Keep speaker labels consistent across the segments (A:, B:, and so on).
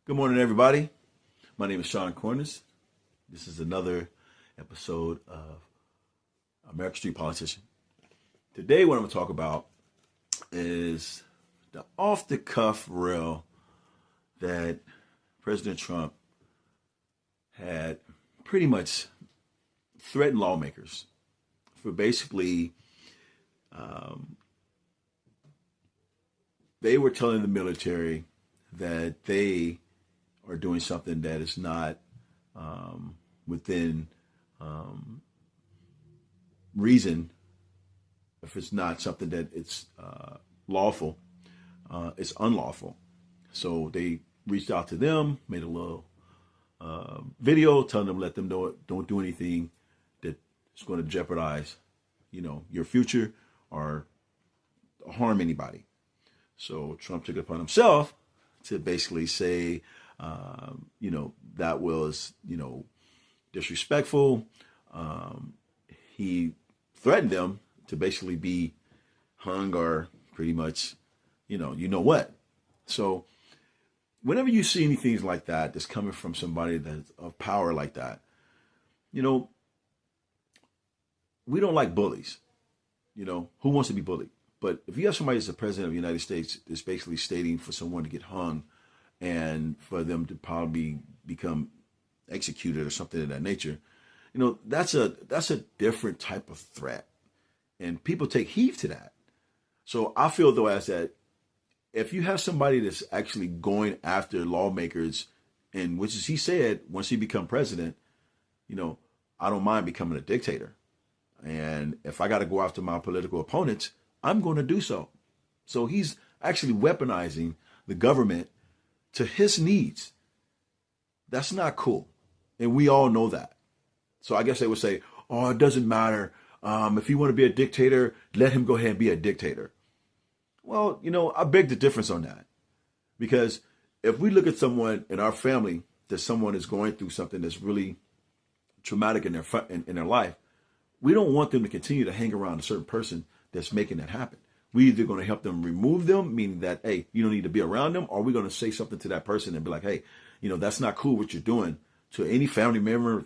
A: Good morning, everybody. My name is Shawn Cornist. This is another episode of American Street Politician. Today, what I'm going to talk about is the off-the-cuff rail that President Trump had pretty much threatened lawmakers for basically, they were telling the military that they are doing something that is not within reason. If it's not something that it's lawful, it's unlawful. So they reached out to them, made a little video telling them, let them know, don't do anything that is going to jeopardize, your future or harm anybody. So Trump took it upon himself to basically say, that was, disrespectful. He threatened them to basically be hung or pretty much, you know what. So whenever you see anything like that that's coming from somebody that's of power like that, we don't like bullies. Who wants to be bullied? But if you have somebody that's the president of the United States that's basically stating for someone to get hung and for them to probably become executed or something of that nature, that's a different type of threat. And people take heed to that. So I feel though as that if you have somebody that's actually going after lawmakers, and which is he said once he become president, I don't mind becoming a dictator. And if I got to go after my political opponents, I'm going to do so. So he's actually weaponizing the government to his needs. That's not cool. And we all know that. So I guess they would say, oh, it doesn't matter. If you want to be a dictator, let him go ahead and be a dictator. Well, I beg the difference on that. Because if we look at someone in our family, that someone is going through something that's really traumatic in their life, we don't want them to continue to hang around a certain person that's making that happen. We either going to help them remove them, meaning that, hey, you don't need to be around them, or we're going to say something to that person and be like, hey, that's not cool what you're doing to any family member,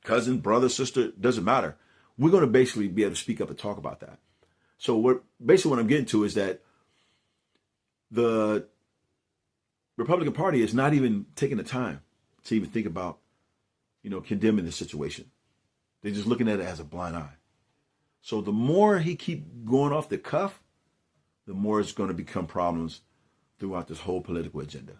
A: cousin, brother, sister, doesn't matter. We're going to basically be able to speak up and talk about that. So what I'm getting to is that the Republican Party is not even taking the time to even think about, condemning the situation. They're just looking at it as a blind eye. So the more he keep going off the cuff, the more it's going to become problems throughout this whole political agenda.